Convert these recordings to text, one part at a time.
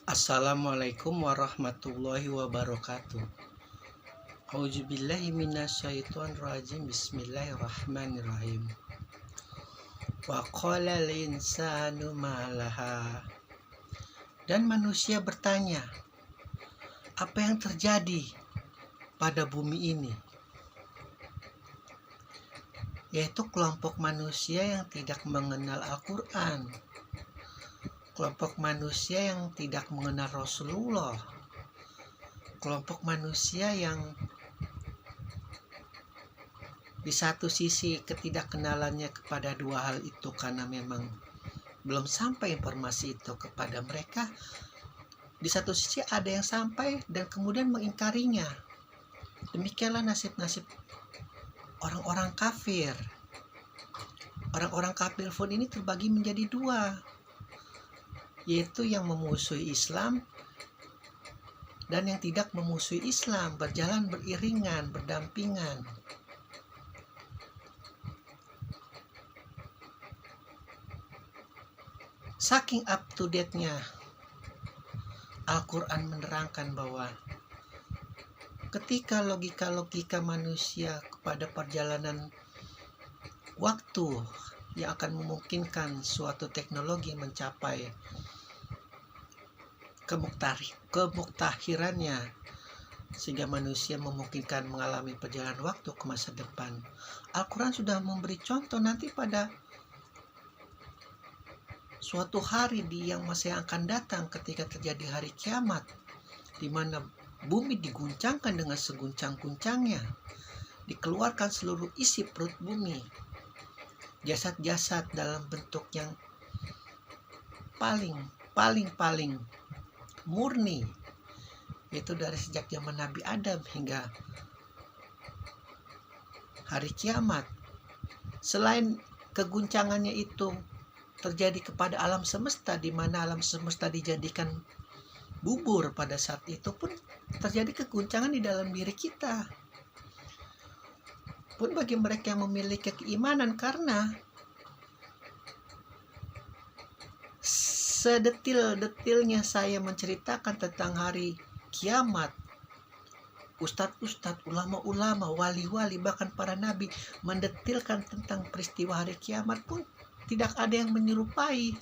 Assalamualaikum warahmatullahi wabarakatuh. Auzubillahi minasyaitonirrajim. Bismillahirrahmanirrahim. Wa qala al-insanu ma laha. Dan manusia bertanya, apa yang terjadi pada bumi ini? Yaitu kelompok manusia yang tidak mengenal Al-Quran, kelompok manusia yang tidak mengenal Rasulullah, kelompok manusia yang di satu sisi ketidakkenalannya kepada dua hal itu karena memang belum sampai informasi itu kepada mereka. Di satu sisi ada yang sampai dan kemudian mengingkarinya. Demikianlah nasib-nasib orang-orang kafir. Orang-orang kafir pun ini terbagi menjadi dua, yaitu yang memusuhi Islam dan yang tidak memusuhi Islam, berjalan beriringan, berdampingan. Saking up to date-nya Al-Quran menerangkan bahwa ketika logika-logika manusia kepada perjalanan waktu yang akan memungkinkan suatu teknologi mencapai kemuktahirannya sehingga manusia memungkinkan mengalami perjalanan waktu ke masa depan, Al-Quran sudah memberi contoh nanti pada suatu hari yang masa yang akan datang ketika terjadi hari kiamat, di mana bumi diguncangkan dengan seguncang-guncangnya, dikeluarkan seluruh isi perut bumi, jasad-jasad dalam bentuk yang paling murni, yaitu dari sejak zaman Nabi Adam hingga hari kiamat. Selain keguncangannya itu terjadi kepada alam semesta, di mana alam semesta dijadikan bubur, pada saat itu pun terjadi keguncangan di dalam diri kita pun bagi mereka yang memiliki keimanan, karena sedetil-detilnya saya menceritakan tentang hari kiamat, ustadz-ustadz, ulama-ulama, wali-wali, bahkan para nabi mendetilkan tentang peristiwa hari kiamat pun tidak ada yang menyerupai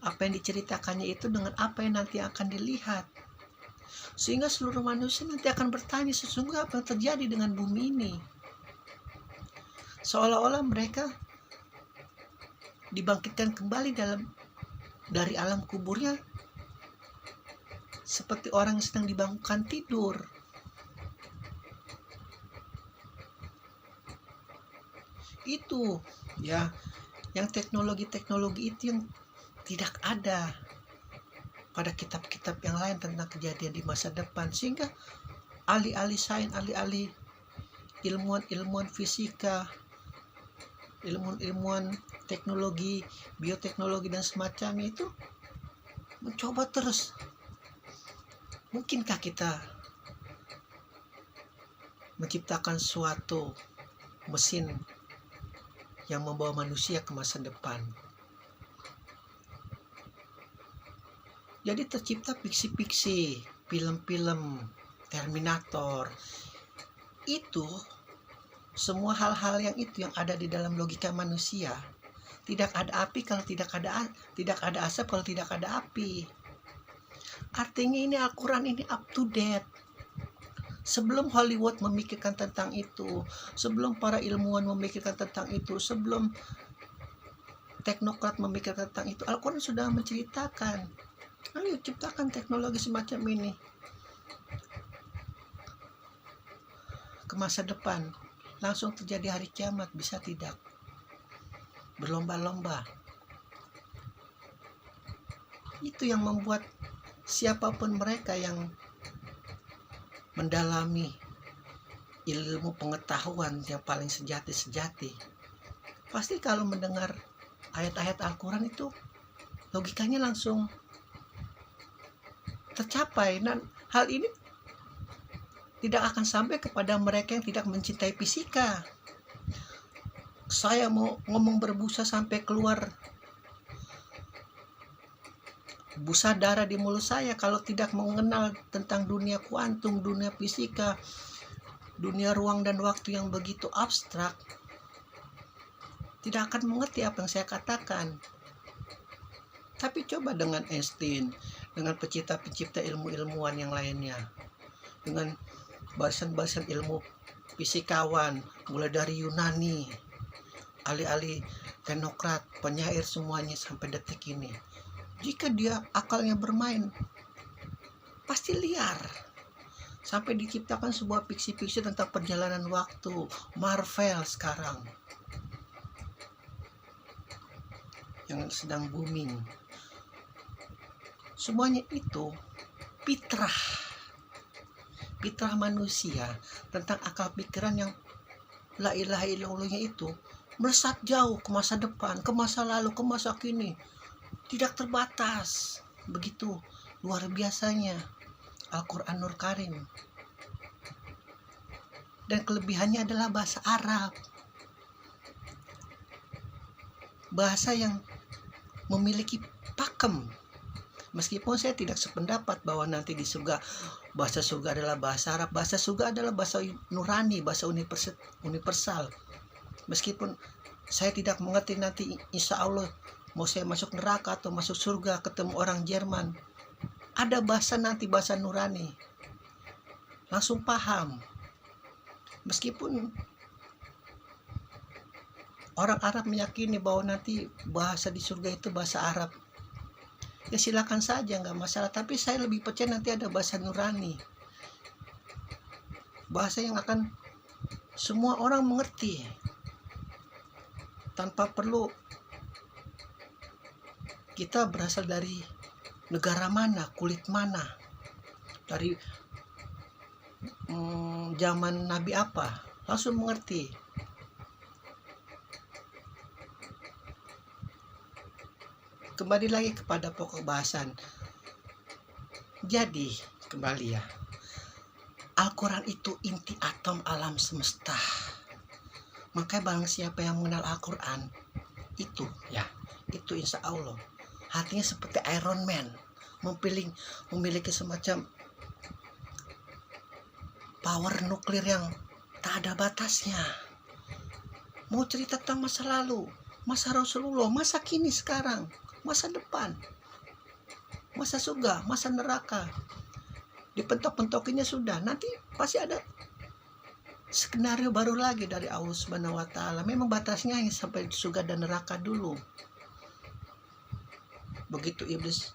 apa yang diceritakannya itu dengan apa yang nanti akan dilihat. Sehingga seluruh manusia nanti akan bertanya, sesungguhnya apa yang terjadi dengan bumi ini? Seolah-olah mereka dibangkitkan kembali dari alam kuburnya seperti orang yang sedang dibangunkan tidur. Itu ya, yang teknologi-teknologi itu yang tidak ada pada kitab-kitab yang lain tentang kejadian di masa depan, sehingga ahli-ahli sains, ahli-ahli ilmuwan fisika, ilmuwan teknologi, bioteknologi dan semacamnya itu mencoba terus, mungkinkah kita menciptakan suatu mesin yang membawa manusia ke masa depan. Jadi tercipta fiksi-fiksi, film-film Terminator. Itu semua hal-hal yang ada di dalam logika manusia. Tidak ada api kalau tidak ada asap kalau tidak ada api. Artinya ini Al-Quran ini up to date. Sebelum Hollywood memikirkan tentang itu, sebelum para ilmuwan memikirkan tentang itu, sebelum teknokrat memikirkan tentang itu, Al-Quran sudah menceritakan, ayo ciptakan teknologi semacam ini ke masa depan. Langsung terjadi hari kiamat, bisa tidak? Berlomba-lomba. Itu yang membuat siapapun mereka yang mendalami ilmu pengetahuan yang paling sejati, pasti kalau mendengar ayat-ayat Al-Quran itu logikanya langsung tercapai. Dan hal ini tidak akan sampai kepada mereka yang tidak mencintai fisika. Saya mau ngomong berbusa sampai keluar busa darah di mulut saya kalau tidak mengenal tentang dunia kuantum, dunia fisika, dunia ruang dan waktu yang begitu abstrak, tidak akan mengerti apa yang saya katakan. Tapi coba dengan Einstein, dengan pencipta-pencipta ilmu-ilmuwan yang lainnya, dengan barisan-barisan ilmu fisikawan, mulai dari Yunani, ahli-ahli teknokrat, penyair semuanya sampai detik ini. Jika dia akalnya bermain, pasti liar. Sampai diciptakan sebuah fiksi-fiksi tentang perjalanan waktu, Marvel sekarang yang sedang booming. Semuanya itu fitrah manusia tentang akal pikiran yang la ilaha illallahnya itu melesat jauh ke masa depan, ke masa lalu, ke masa kini, tidak terbatas. Begitu luar biasanya Al-Quranul Karim. Dan kelebihannya adalah bahasa Arab, bahasa yang memiliki pakem. Meskipun saya tidak sependapat bahwa nanti di surga bahasa surga adalah bahasa Arab. Bahasa surga adalah bahasa nurani, bahasa universal. Meskipun saya tidak mengerti nanti, insya Allah mau saya masuk neraka atau masuk surga ketemu orang Jerman, ada bahasa nanti, bahasa nurani, langsung paham. Meskipun orang Arab meyakini bahwa nanti bahasa di surga itu bahasa Arab, ya silakan saja, nggak masalah. Tapi saya lebih percaya nanti ada bahasa nurani, bahasa yang akan semua orang mengerti tanpa perlu kita berasal dari negara mana, kulit mana, dari zaman Nabi apa, langsung mengerti. Kembali lagi kepada pokok bahasan. Jadi kembali ya, Al-Quran itu inti atom alam semesta. Makanya barang siapa yang mengenal Al-Quran itu ya, itu insya Allah hatinya seperti Iron Man, memiliki semacam power nuklir yang tak ada batasnya. Mau cerita tentang masa lalu, masa Rasulullah, masa kini sekarang, masa depan, masa surga, masa neraka, dipentok-pentokinya sudah. Nanti pasti ada skenario baru lagi dari Allah Subhanahu wa Ta'ala. Memang batasnya hanya sampai surga dan neraka dulu. Begitu iblis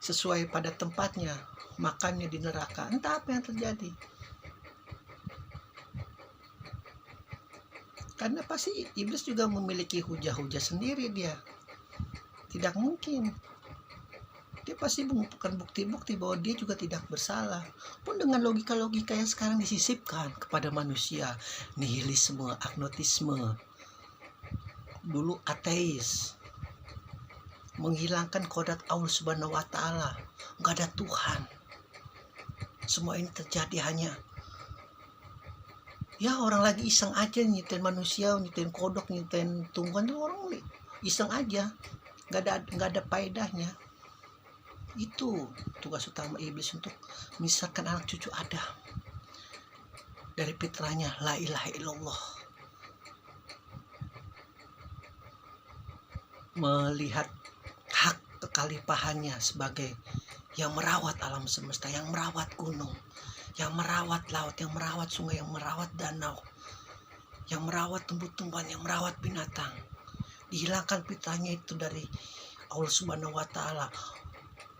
sesuai pada tempatnya, makannya di neraka, entah apa yang terjadi. Karena pasti iblis juga memiliki hujah-hujah sendiri dia. Tidak mungkin. Dia pasti mengumpulkan bukti-bukti bahwa dia juga tidak bersalah. Pun dengan logika-logika yang sekarang disisipkan kepada manusia, nihilisme, agnotisme, dulu ateis, menghilangkan kodrat Allah Subhanahu wa Ta'ala, nggak ada Tuhan. Semua ini terjadi hanya ya orang lagi iseng aja nyetain manusia, nyetain kodok, nyetain tungguan, orang iseng aja, nggak ada faedahnya. Itu tugas utama iblis, untuk memisahkan anak cucu Adam dari fitrahnya la ilaha illallah. Melihat hak kekalipahannya sebagai yang merawat alam semesta, yang merawat gunung, yang merawat laut, yang merawat sungai, yang merawat danau, yang merawat tumbuh-tumbuhan, yang merawat binatang. Dihilangkan fitrahnya itu dari Allah Subhanahu wa Ta'ala.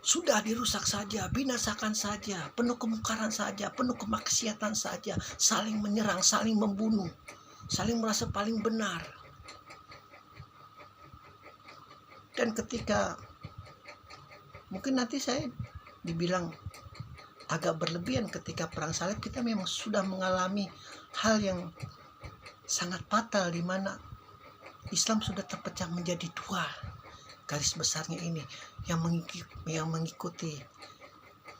Sudah dirusak saja, binasakan saja, penuh kemungkaran saja, penuh kemaksiatan saja, saling menyerang, saling membunuh, saling merasa paling benar. Dan ketika mungkin nanti saya dibilang agak berlebihan, ketika perang salib kita memang sudah mengalami hal yang sangat fatal, di mana Islam sudah terpecah menjadi dua. Garis besarnya ini, yang mengikuti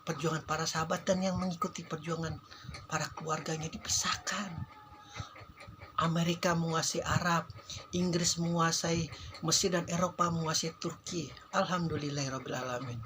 perjuangan para sahabat dan yang mengikuti perjuangan para keluarganya dipisahkan. Amerika menguasai Arab, Inggris menguasai Mesir, dan Eropa menguasai Turki. Alhamdulillahirabbil alamin.